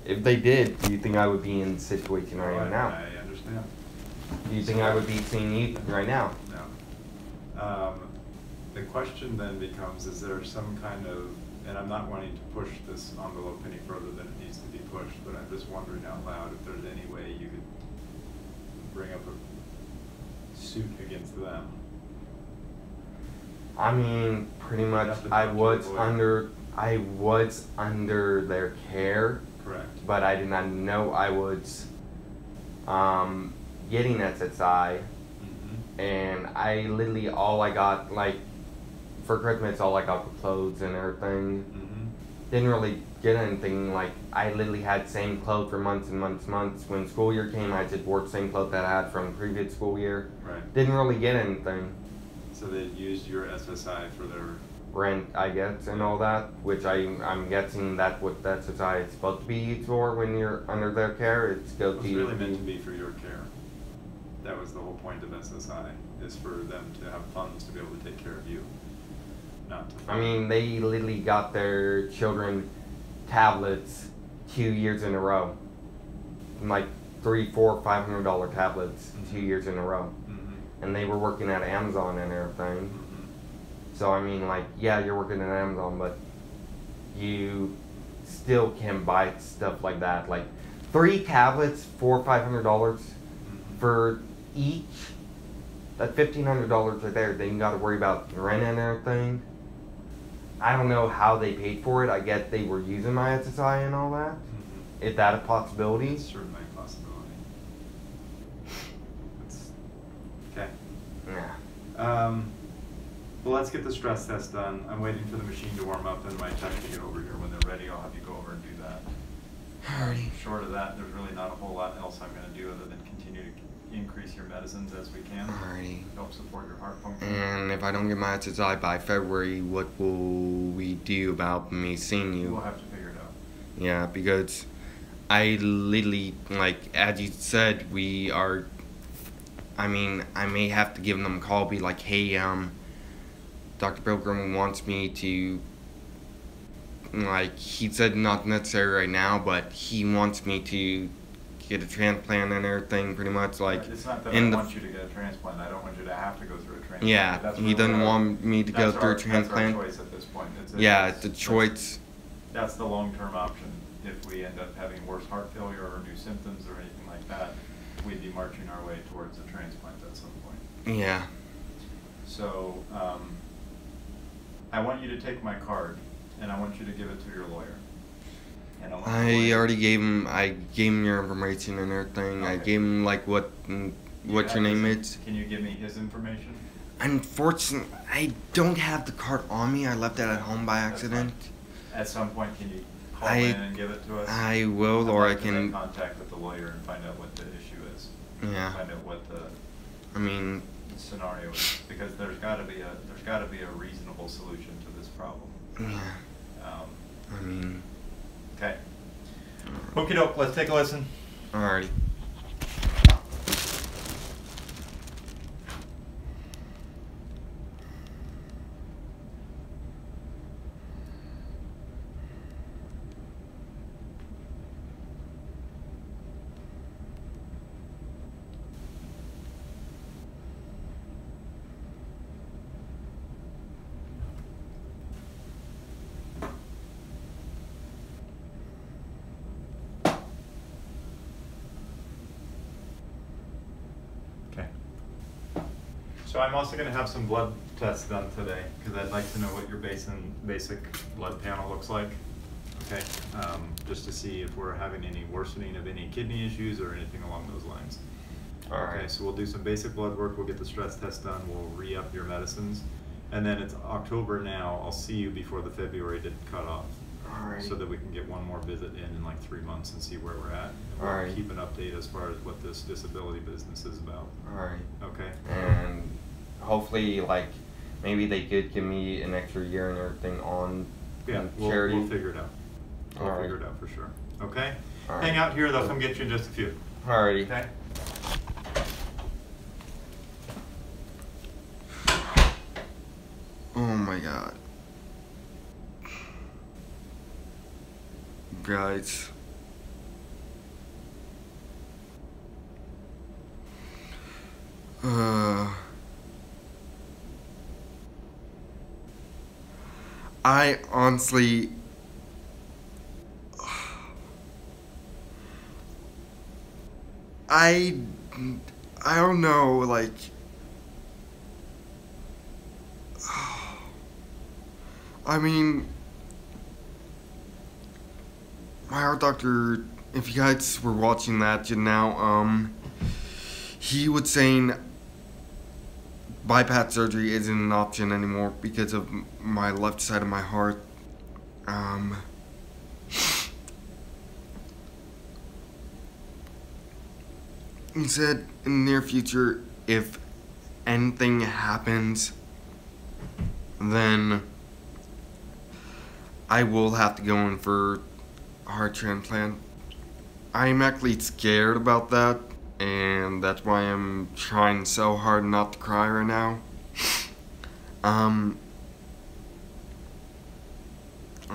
if they did, do you think I would be in the situation I am now? I understand. Do you think I would be seeing you right now? No. The question then becomes, is there some kind of, and I'm not wanting to push this envelope any further than it needs to be pushed, but I'm just wondering out loud if there's any way you could bring up a suit against them. I mean, pretty much, have to I talk to was your lawyer. under their care, Correct. but I did not know I was getting SSI, Mm-hmm. and I literally, all I got, like, for Christmas, all I got was clothes and everything. Mm-hmm. Didn't really get anything. Like, I literally had same clothes for months and months and months. When school year came, I just wore the same clothes that I had from the previous school year. Right. Didn't really get anything. So they used your SSI for their. Rent, I guess, and all that, which I'm guessing that's what that society is supposed to be used for when you're under their care. It's It was really meant to be for your care. That was the whole point of SSI, is for them to have funds to be able to take care of you, not to. I mean, they literally got their children tablets 2 years in a row, like $300, $400, $500 tablets 2 years in a row, Mm-hmm. and they were working at Amazon and everything. Mm-hmm. So I mean, like, yeah, you're working at Amazon, but you still can buy stuff like that. Like 3 tablets, $400, $500 Mm-hmm. for each. That's $1,500 right there. Then you got to worry about rent and everything. I don't know how they paid for it. I guess they were using my SSI and all that. Mm-hmm. Is that a possibility? It's certainly a possibility. It's, okay. Yeah. Well, let's get the stress test done. I'm waiting for the machine to warm up and my tech to get over here. When they're ready, I'll have you go over and do that. Alrighty. Short of that, there's really not a whole lot else I'm going to do other than continue to increase your medicines as we can. Alrighty. Help support your heart function. And if I don't get my SSI by February, what will we do about me seeing you? We'll have to figure it out. Yeah, because I literally, like, as you said, we are, I mean, I may have to give them a call, be like, hey, Dr. Pilgrim wants me to like, he said not necessary right now, but he wants me to get a transplant and everything, pretty much, like, It's not that I in the, want you to get a transplant, I don't want you to have to go through a transplant. yeah, That's he really doesn't our- want me to go that's through our- a transplant. That's our choice at this point. Yeah, it's a choice. That's the long-term option. If we end up having worse heart failure or new symptoms or anything like that, we'd be marching our way towards a transplant at some point. Yeah. So, I want you to take my card, and I want you to give it to your lawyer. And want the I lawyer- already gave him your information and everything. I Okay. gave him, like, what You your have name his- is. Can you give me his information? Unfortunately, I don't have the card on me. I left it at home by That's fine. accident. At some point, can you call I- in and give it to us? I will, I'd or like I to make can, contact with the lawyer and find out what the issue is. yeah. Find out what the I mean, scenario is, because there's gotta be a reasonable solution to this problem. yeah. I mean, Okay. Okey doke, let's take a listen. alrighty. Okay. So I'm also gonna have some blood tests done today, because I'd like to know what your basic blood panel looks like. Okay, just to see if we're having any worsening of any kidney issues or anything along those lines. Okay, Alright. so we'll do some basic blood work, we'll get the stress test done, we'll re-up your medicines. And then it's October now, I'll see you before the February date cutoff. Alright. So that we can get one more visit in like 3 months and see where we're at. And we'll Alright. keep an update as far as what this disability business is about. Alright. Okay? And hopefully, like, maybe they could give me an extra year and everything on Yeah, charity. we'll figure it out. We'll Alright. figure it out for sure. Okay? Alright. Hang out here, they'll come get you in just a few. Alrighty. Okay? Oh my god. Guys. I honestly I don't know, like, I mean, my heart doctor, if you guys were watching that just now, he was saying bypass surgery isn't an option anymore because of my left side of my heart. He said in the near future, if anything happens, then I will have to go in for a heart transplant. I'm actually scared about that, and that's why I'm trying so hard not to cry right now. I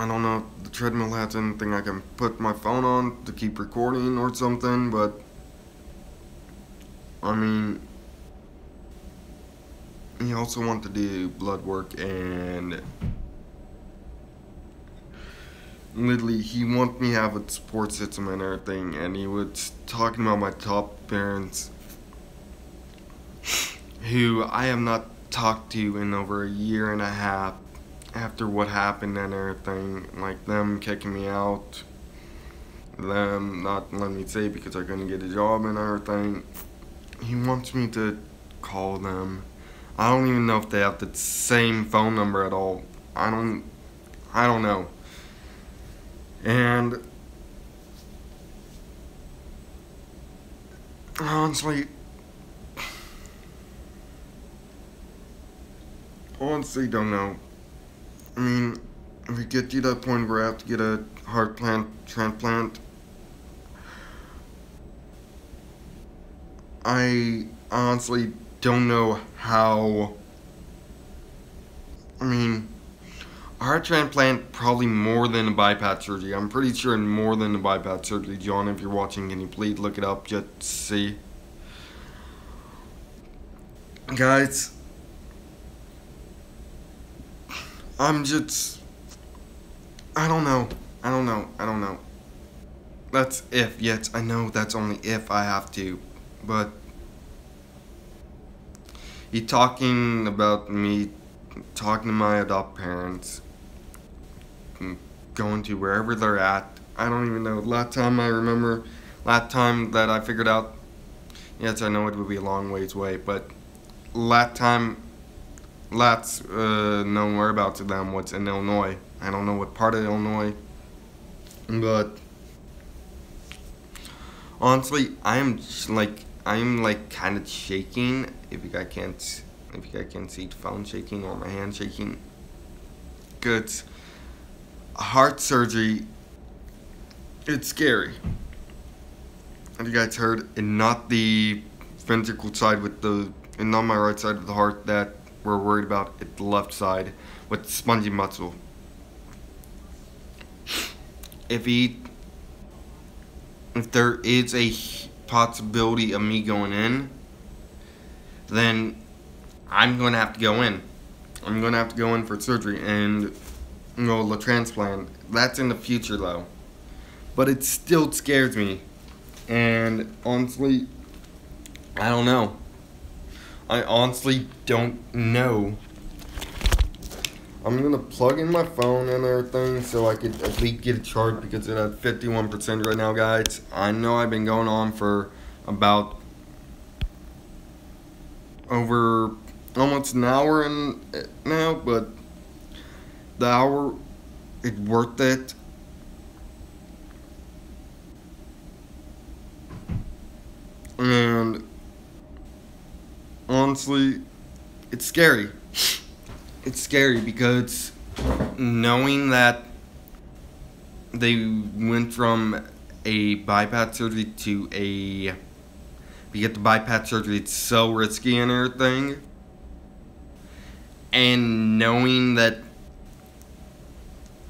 don't know if the treadmill has anything I can put my phone on to keep recording or something, but I mean, he also wanted to do blood work, and literally he wanted me to have a support system and everything, and he was talking about my top parents, who I have not talked to in over a year and a half after what happened and everything, like them kicking me out, them not letting me stay because I couldn't get a job and everything. He wants me to call them. I don't even know if they have the same phone number at all. I don't know. And honestly don't know. I mean, if we get to that point where I have to get a heart transplant, I honestly don't know how. I mean, A heart transplant, probably more than a bypass surgery. I'm pretty sure more than a bypass surgery. John, if you're watching, can you please look it up just to see? Guys, I'm just... I don't know. That's if, yes, I know that's only if I have to, but... He talking about me talking to my adopt parents, going to wherever they're at. I don't even know. Last time that I figured out, yes, I know it would be a long ways away, but last known whereabouts of them was in Illinois. I don't know what part of Illinois, but honestly, I am kind of shaking. If you guys can't see the phone shaking or my hand shaking. Good. Heart surgery, it's scary. Have you guys heard? And not the ventricle side and not my right side of the heart that we're worried about. It's the left side with the spongy muscle. If there is a possibility of me going in, then I'm going to have to go in. I'm going to have to go in for surgery and the transplant. That's in the future though. But it still scares me. And honestly, I don't know. I honestly don't know. I'm going to plug in my phone and everything so I could at least get it charged because it's at 51% right now, guys. I know I've been going on for about over almost an hour now, but the hour, it's worth it. And honestly, it's scary. It's scary because knowing that they went from a bypass surgery to get the bypass surgery, it's so risky and everything. And knowing that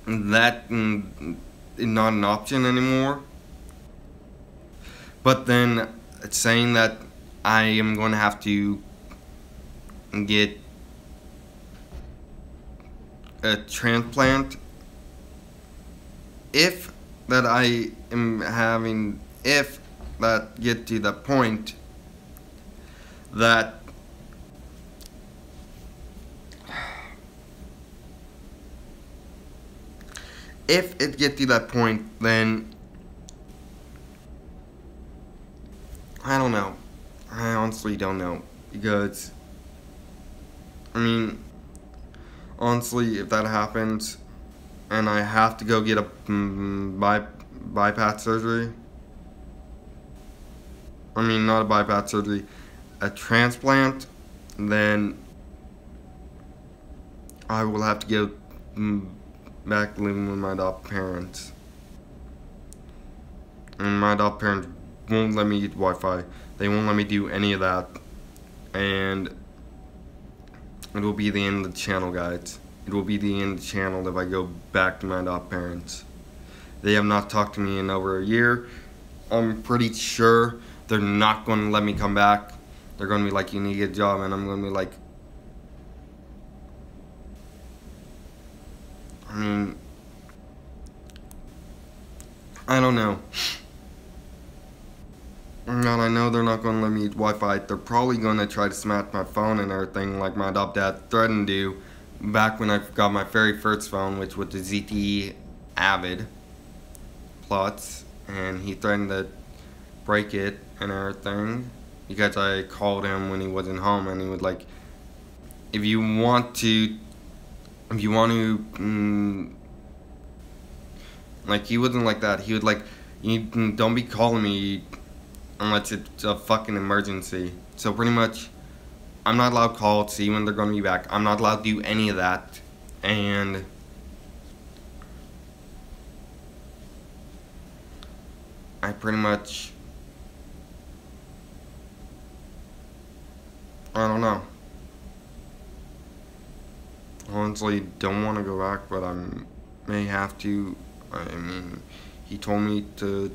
is not an option anymore. But then it's saying that I am going to have to get a transplant if that get to the point that if it gets to that point, then I don't know. I honestly don't know, because I mean, honestly, if that happens and I have to go get a bypass surgery, I mean, not a bypass surgery, a transplant, then I will have to go back living with my adopt parents. And my adopt parents won't let me get Wi-Fi. They won't let me do any of that. And it will be the end of the channel, guys. It will be the end of the channel if I go back to my adopt parents. They have not talked to me in over a year. I'm pretty sure they're not going to let me come back. They're going to be like, you need to get a job, and I'm going to be like, I mean, I don't know. And I know they're not going to let me use Wi-Fi. They're probably going to try to smash my phone and everything like my adopt dad threatened to do back when I got my very first phone, which was the ZTE Avid Plus, and he threatened to break it and everything because I called him when he wasn't home, and he was like, if you want to like, he wasn't like that. He was like, you don't be calling me unless it's a fucking emergency. So pretty much, I'm not allowed to call to see when they're going to be back. I'm not allowed to do any of that. And I pretty much, I don't know. honestly don't want to go back, but I may have to. I mean, he told me to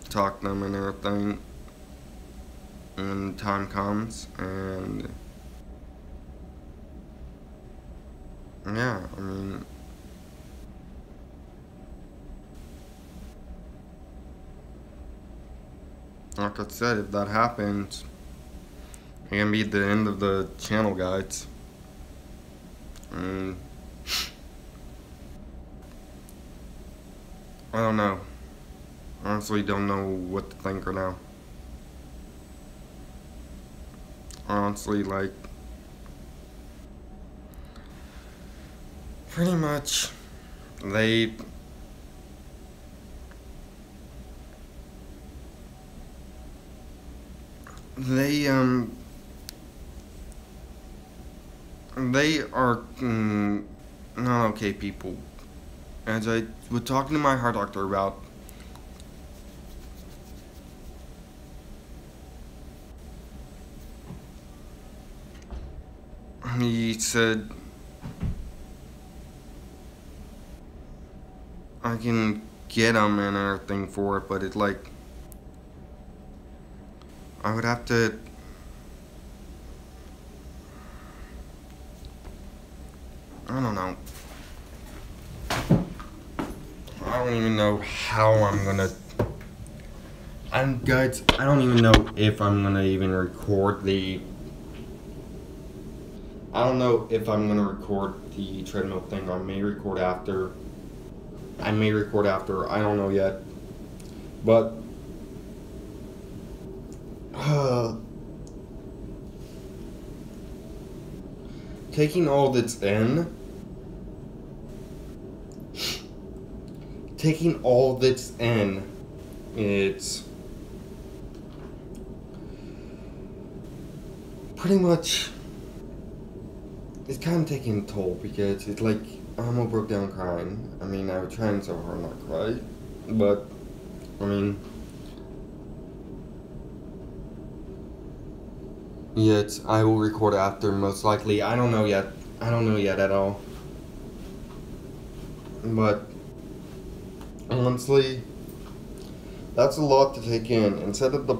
talk to them and everything when time comes, and yeah, I mean, like I said, if that happens, it's gonna be the end of the channel, guys. I don't know. Honestly, don't know what to think right now. Honestly, like, pretty much, they are not okay people. As I was talking to my heart doctor about, he said I can get them and everything for it, but it like I would have to. I don't know. I don't even know how I'm gonna. Guys, I don't even know if I'm gonna even record the. I don't know if I'm gonna record the treadmill thing. I may record after. I don't know yet. But. Taking all that's in. It's pretty much, it's kind of taking a toll, because it's like I almost broke down crying. I mean, I was trying so hard not to cry, but I mean, yet I will record after, most likely. I don't know yet at all, but honestly, that's a lot to take in. Instead of the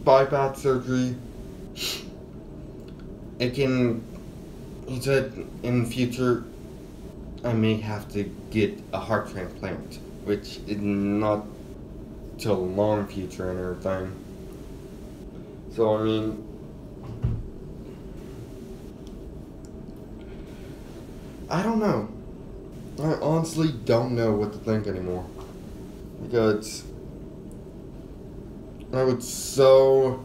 bypass surgery, he said in the future I may have to get a heart transplant, which is not till long future and everything. So I mean, I don't know. I honestly don't know what to think anymore, because I would so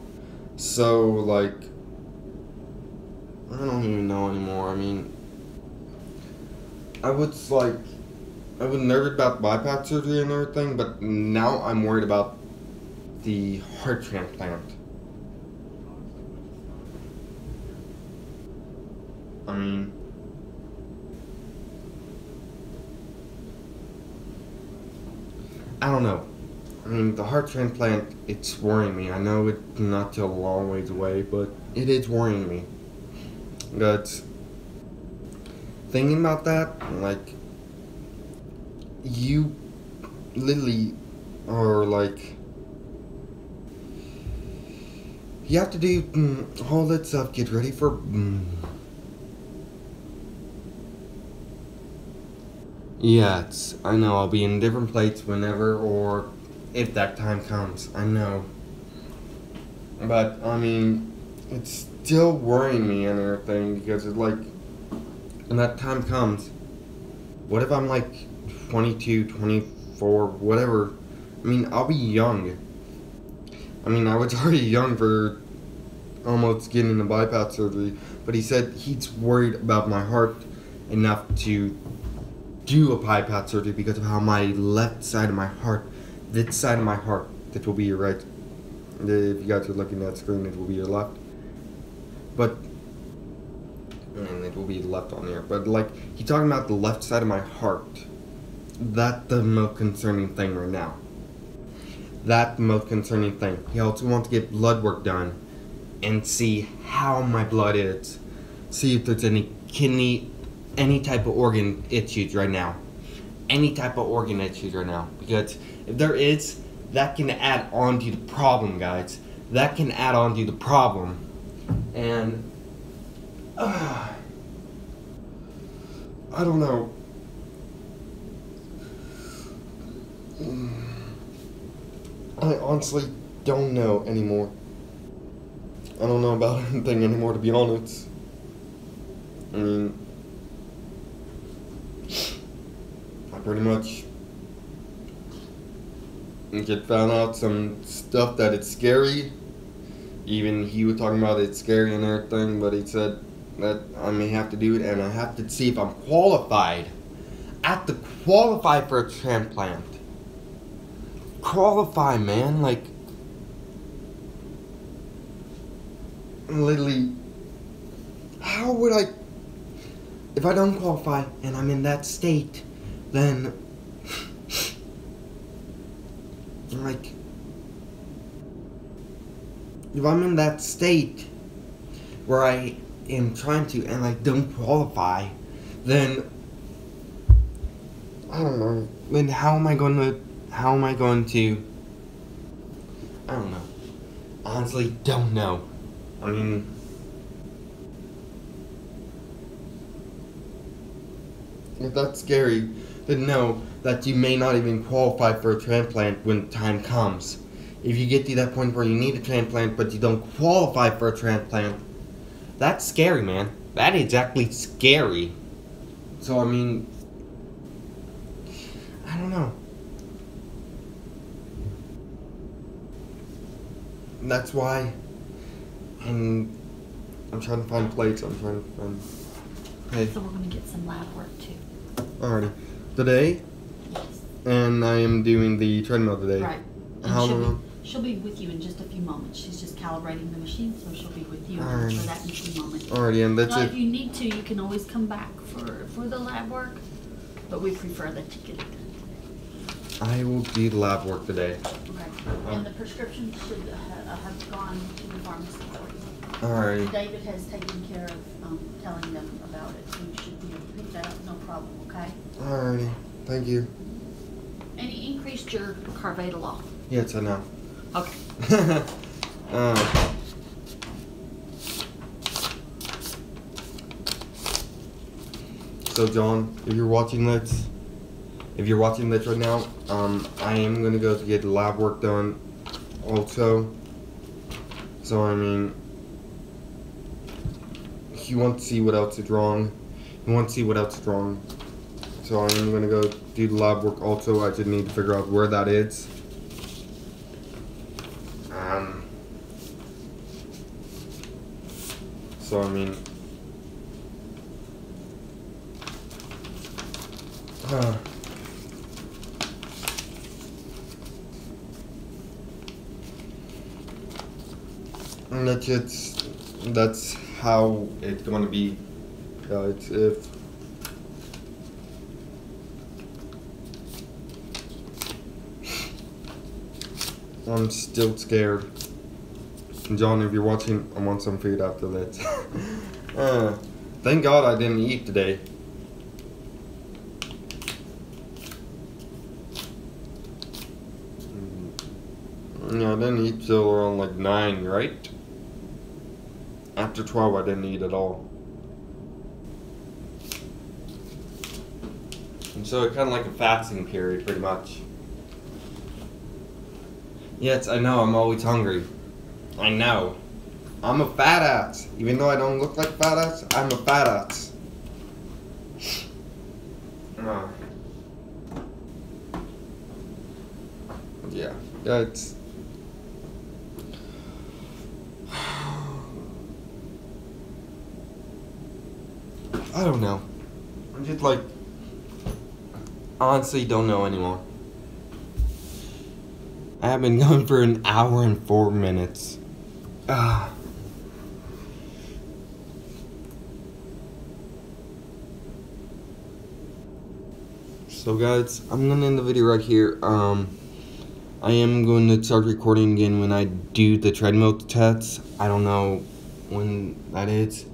like, I don't even know anymore. I mean, I was nervous about bypass surgery and everything, but now I'm worried about the heart transplant. I mean, I don't know. I mean, the heart transplant, it's worrying me. I know it's not till a long ways away, but it is worrying me. But thinking about that, like, you literally are like, you have to do all that stuff, get ready for yeah, I know I'll be in different places whenever or if that time comes. I know. But, I mean, it's still worrying me and everything, because it's like, when that time comes, what if I'm like 22, 24, whatever? I mean, I'll be young. I mean, I was already young for almost getting the bypass surgery, but he said he's worried about my heart enough to do a bypass surgery because of how my left side of my heart, this side of my heart, that will be your right. If you guys are looking at the screen, it will be your left. But, and it will be left on here. But like, he's talking about the left side of my heart. That's the most concerning thing right now. That's the most concerning thing. He also wants to get blood work done and see how my blood is. See if there's any kidney any type of organ issues right now. Any type of organ issues right now. Because if there is, that can add on to the problem, guys. That can add on to the problem. And I don't know. I honestly don't know anymore. I don't know about anything anymore, to be honest. I mean, I pretty much just found out some stuff that it's scary. Even he was talking about it's scary and everything, but he said that I may have to do it, and I have to see if I'm qualified. I have to qualify for a transplant. Qualify, man. Like, literally, how would I, if I don't qualify and I'm in that state, then, like, if I'm in that state where I am trying to and I don't qualify, then, I don't know, then how am I going to, I don't know. Honestly, don't know. I mean, if that's scary, then know that you may not even qualify for a transplant when time comes. If you get to that point where you need a transplant but you don't qualify for a transplant, that's scary, man. That is actually scary. So, I mean, I don't know. That's why, and I'm trying to find plates. I'm trying to find. Hey. So we're gonna get some lab work too. Alrighty. Today, Yes. and I am doing the treadmill today. Right. And How long? she'll be with you in just a few moments. She's just calibrating the machine, so she'll be with you Alright. for that in a few moments. Alrighty, and that's Now, it. if you need to, you can always come back for the lab work, but we prefer that you get it done. I will do the lab work today. Okay. And the prescription should have gone to the pharmacy for you. Alrighty. David has taken care of telling them about it, so you should be able to pick that up, no problem, okay? Alrighty. Thank you. And he increased your Carvedilol. Yes, I know. Okay. So John, if you're watching this right now, I am gonna go to get the lab work done also. So I mean, you want to see what else is wrong. So I am gonna go do the lab work also. I just need to figure out where that is. So I mean, and that's how it's going to be, guys. If I'm still scared. John, if you're watching, I want some food after this. Thank God I didn't eat today. Yeah, I didn't eat till around like 9, right? After 12, I didn't eat at all. And so it's kind of like a fasting period, pretty much. Yes, I know, I'm always hungry. I know. I'm a fat ass. Even though I don't look like a fat ass, I'm a fat ass. Yeah, it's... I don't know. I'm just like... honestly don't know anymore. I have been going for an hour and 4 minutes. So guys, I'm gonna end the video right here. I am going to start recording again when I do the treadmill tests. I don't know when that is.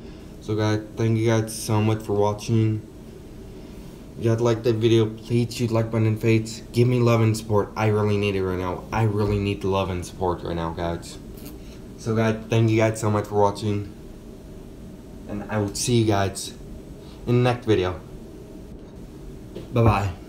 So guys, thank you guys so much for watching. If you guys like the video, please shoot like button and face. Give me love and support. I really need it right now. I really need the love and support right now, guys. So guys, thank you guys so much for watching. And I will see you guys in the next video. Bye-bye.